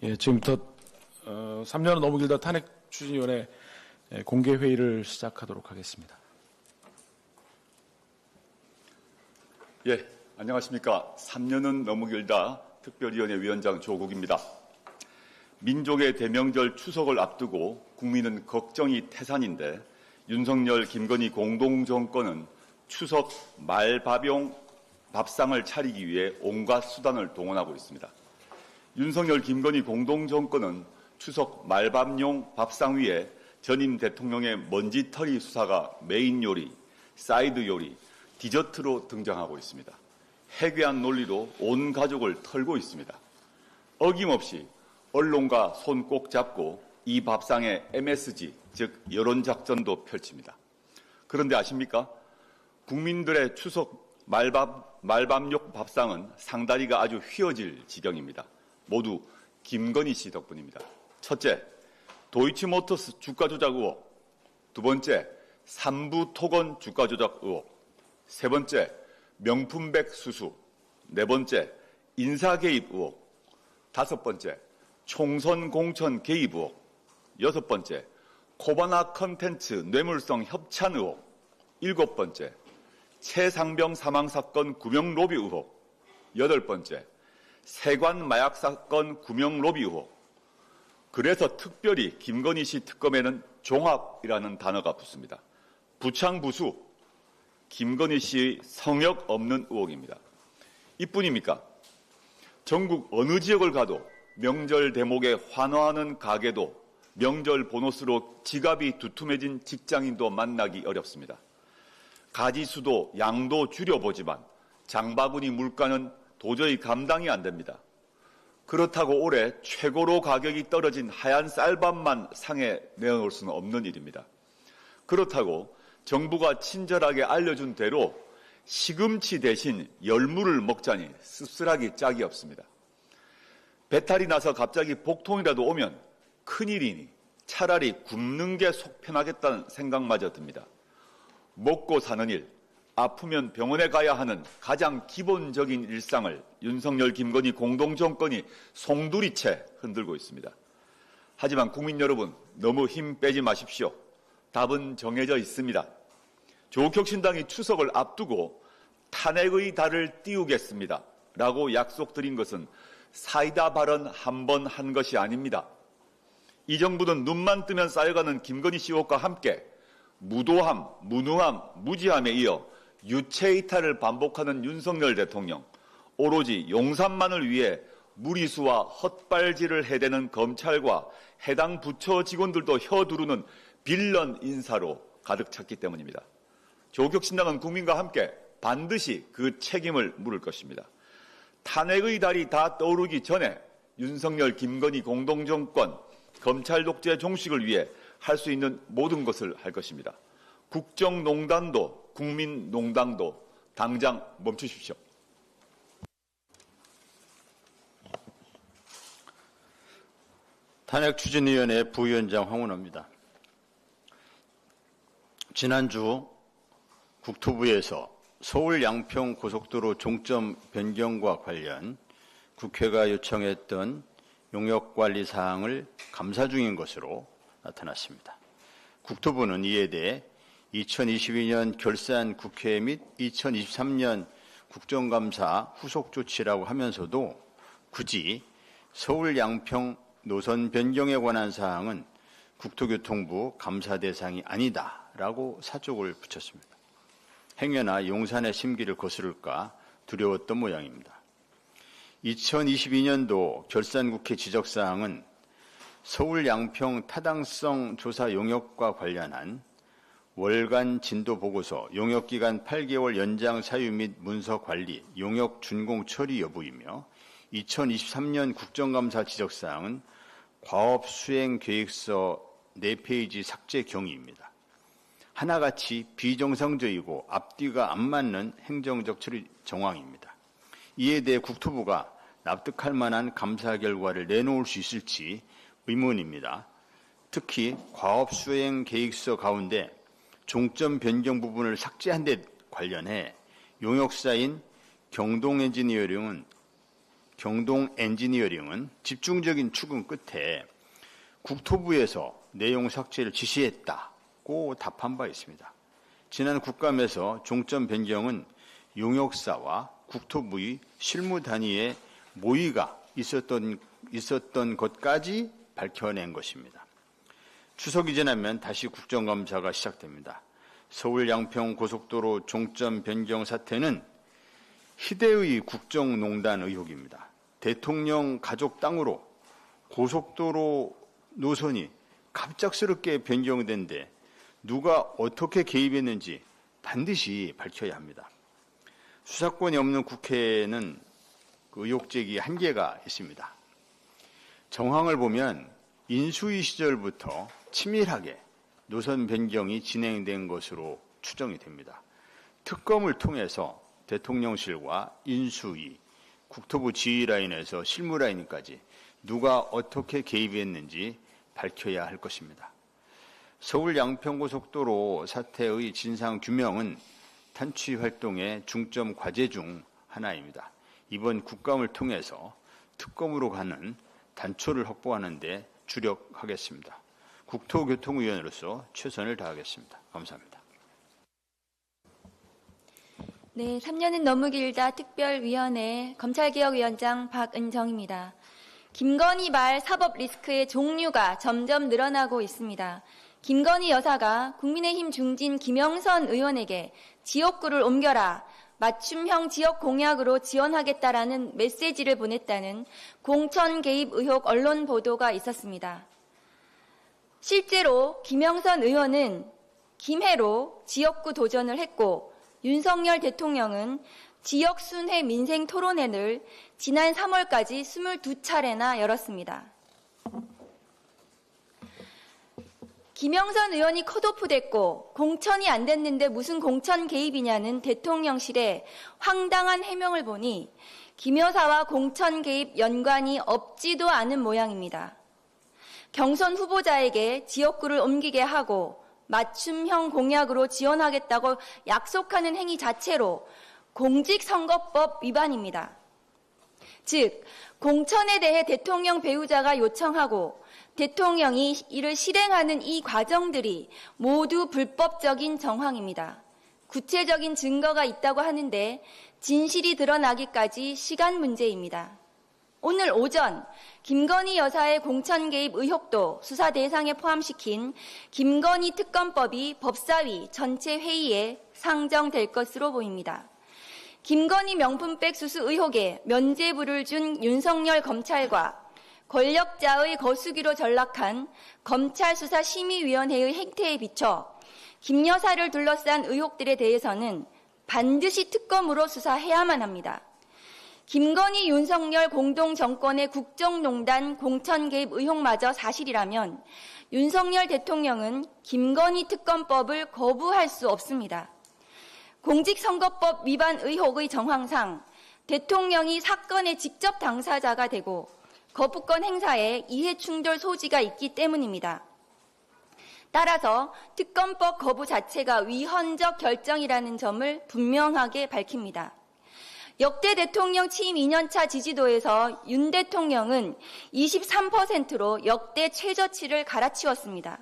예, 지금부터 3년은 너무 길다 탄핵추진위원회 공개 회의를 시작하도록 하겠습니다. 예, 안녕하십니까. 3년은 너무 길다 특별위원회 위원장 조국입니다. 민족의 대명절 추석을 앞두고 국민은 걱정이 태산인데 윤석열, 김건희 공동정권은 추석 말밥용 밥상을 차리기 위해 온갖 수단을 동원하고 있습니다. 윤석열, 김건희 공동정권은 추석 말밥용 밥상 위에 전임 대통령의 먼지털이 수사가 메인 요리, 사이드 요리, 디저트로 등장하고 있습니다. 해괴한 논리로 온 가족을 털고 있습니다. 어김없이 언론과 손 꼭 잡고 이 밥상에 MSG, 즉 여론작전도 펼칩니다. 그런데 아십니까? 국민들의 추석 말밥용 밥상은 상다리가 아주 휘어질 지경입니다. 모두 김건희 씨 덕분입니다. 첫째, 도이치모터스 주가 조작 의혹. 두 번째, 삼부토건 주가 조작 의혹. 세 번째, 명품백 수수. 네 번째, 인사 개입 의혹. 다섯 번째, 총선 공천 개입 의혹. 여섯 번째, 코바나 컨텐츠 뇌물성 협찬 의혹. 일곱 번째, 최상병 사망 사건 구명 로비 의혹. 여덟 번째, 세관 마약 사건 구명 로비 의혹. 그래서 특별히 김건희 씨 특검에는 종합이라는 단어가 붙습니다. 부창부수, 김건희 씨의 성역 없는 의혹입니다. 이뿐입니까? 전국 어느 지역을 가도 명절 대목에 환호하는 가게도 명절 보너스로 지갑이 두툼해진 직장인도 만나기 어렵습니다. 가지수도 양도 줄여보지만 장바구니 물가는 도저히 감당이 안 됩니다. 그렇다고 올해 최고로 가격이 떨어진 하얀 쌀밥만 상에 내어놓을 수는 없는 일입니다. 그렇다고 정부가 친절하게 알려준 대로 시금치 대신 열무를 먹자니 씁쓸하기 짝이 없습니다. 배탈이 나서 갑자기 복통이라도 오면 큰일이니 차라리 굶는 게 속 편하겠다는 생각마저 듭니다. 먹고 사는 일, 아프면 병원에 가야 하는 가장 기본적인 일상을 윤석열, 김건희 공동정권이 송두리째 흔들고 있습니다. 하지만 국민 여러분, 너무 힘 빼지 마십시오. 답은 정해져 있습니다. 조국혁신당이 추석을 앞두고 탄핵의 달을 띄우겠습니다. 라고 약속드린 것은 사이다 발언 한 번 한 것이 아닙니다. 이 정부는 눈만 뜨면 쌓여가는 김건희 씨 의혹과 함께 무도함, 무능함, 무지함에 이어 유체이탈을 반복하는 윤석열 대통령, 오로지 용산만을 위해 무리수와 헛발질을 해대는 검찰과 해당 부처 직원들도 혀두르는 빌런 인사로 가득 찼기 때문입니다. 조국혁신당은 국민과 함께 반드시 그 책임을 물을 것입니다. 탄핵의 달이 다 떠오르기 전에 윤석열, 김건희 공동정권, 검찰 독재 종식을 위해 할 수 있는 모든 것을 할 것입니다. 국정농단도 국민농단도 당장 멈추십시오. 탄핵추진위원회 부위원장 황운하입니다. 지난주 국토부에서 서울 양평 고속도로 종점 변경과 관련 국회가 요청했던 용역관리 사항을 감사 중인 것으로 나타났습니다. 국토부는 이에 대해 2022년 결산 국회 및 2023년 국정감사 후속 조치라고 하면서도 굳이 서울 양평 노선 변경에 관한 사항은 국토교통부 감사 대상이 아니다라고 사족을 붙였습니다. 행여나 용산의 심기를 거스를까 두려웠던 모양입니다. 2022년도 결산국회 지적사항은 서울 양평 타당성 조사 용역과 관련한 월간 진도 보고서, 용역기간 8개월 연장 사유 및 문서 관리, 용역 준공 처리 여부이며 2023년 국정감사 지적사항은 과업 수행 계획서 4페이지 삭제 경위입니다. 하나같이 비정상적이고 앞뒤가 안 맞는 행정적 처리 정황입니다. 이에 대해 국토부가 납득할 만한 감사 결과를 내놓을 수 있을지 의문입니다. 특히 과업 수행 계획서 가운데 종점 변경 부분을 삭제한 데 관련해 용역사인 경동엔지니어링은 경동 엔지니어링은 집중적인 추궁 끝에 국토부에서 내용 삭제를 지시했다고 답한 바 있습니다. 지난 국감에서 종점 변경은 용역사와 국토부의 실무 단위의 모의가 있었던 것까지 밝혀낸 것입니다. 추석이 지나면 다시 국정감사가 시작됩니다. 서울 양평 고속도로 종점 변경 사태는 희대의 국정농단 의혹입니다. 대통령 가족 땅으로 고속도로 노선이 갑작스럽게 변경된데 누가 어떻게 개입했는지 반드시 밝혀야 합니다. 수사권이 없는 국회에는 그 의혹 제기 한계가 있습니다. 정황을 보면 인수위 시절부터 치밀하게 노선 변경이 진행된 것으로 추정이 됩니다. 특검을 통해서 대통령실과 인수위, 국토부 지휘라인에서 실무라인까지 누가 어떻게 개입했는지 밝혀야 할 것입니다. 서울 양평고속도로 사태의 진상 규명은 탄취 활동의 중점 과제 중 하나입니다. 이번 국감을 통해서 특검으로 가는 단초를 확보하는 데 주력하겠습니다. 국토교통위원으로서 최선을 다하겠습니다. 감사합니다. 네, 3년은 너무 길다 특별위원회 검찰개혁위원장 박은정입니다. 김건희 말 사법 리스크의 종류가 점점 늘어나고 있습니다. 김건희 여사가 국민의힘 중진 김영선 의원에게 지역구를 옮겨라, 맞춤형 지역 공약으로 지원하겠다라는 메시지를 보냈다는 공천 개입 의혹 언론 보도가 있었습니다. 실제로 김영선 의원은 김해로 지역구 도전을 했고 윤석열 대통령은 지역 순회 민생 토론회를 지난 3월까지 22차례나 열었습니다. 김영선 의원이 컷오프됐고 공천이 안 됐는데 무슨 공천 개입이냐는 대통령실의 황당한 해명을 보니 김 여사와 공천 개입 연관이 없지도 않은 모양입니다. 경선 후보자에게 지역구를 옮기게 하고 맞춤형 공약으로 지원하겠다고 약속하는 행위 자체로 공직선거법 위반입니다. 즉, 공천에 대해 대통령 배우자가 요청하고 대통령이 이를 실행하는 이 과정들이 모두 불법적인 정황입니다. 구체적인 증거가 있다고 하는데 진실이 드러나기까지 시간 문제입니다. 오늘 오전 김건희 여사의 공천 개입 의혹도 수사 대상에 포함시킨 김건희 특검법이 법사위 전체 회의에 상정될 것으로 보입니다. 김건희 명품백 수수 의혹에 면죄부를 준 윤석열 검찰과 권력자의 거수기로 전락한 검찰수사심의위원회의 행태에 비춰 김 여사를 둘러싼 의혹들에 대해서는 반드시 특검으로 수사해야만 합니다. 김건희 윤석열 공동정권의 국정농단 공천 개입 의혹마저 사실이라면 윤석열 대통령은 김건희 특검법을 거부할 수 없습니다. 공직선거법 위반 의혹의 정황상 대통령이 사건의 직접 당사자가 되고 거부권 행사에 이해충돌 소지가 있기 때문입니다. 따라서 특검법 거부 자체가 위헌적 결정이라는 점을 분명하게 밝힙니다. 역대 대통령 취임 2년차 지지도에서 윤 대통령은 23%로 역대 최저치를 갈아치웠습니다.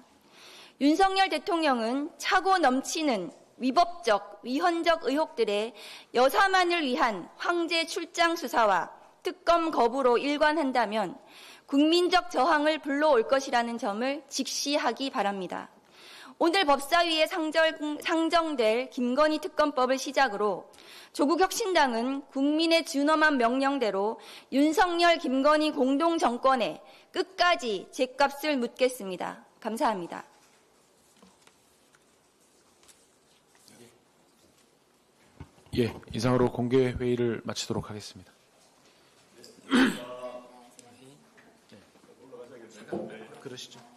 윤석열 대통령은 차고 넘치는 위법적, 위헌적 의혹들에 여사만을 위한 황제 출장 수사와 특검 거부로 일관한다면 국민적 저항을 불러올 것이라는 점을 직시하기 바랍니다. 오늘 법사위에 상정될 김건희 특검법을 시작으로 조국 혁신당은 국민의 준엄한 명령대로 윤석열, 김건희 공동정권에 끝까지 죗값을 묻겠습니다. 감사합니다. 예, 이상으로 공개 회의를 마치도록 하겠습니다. 그러시죠.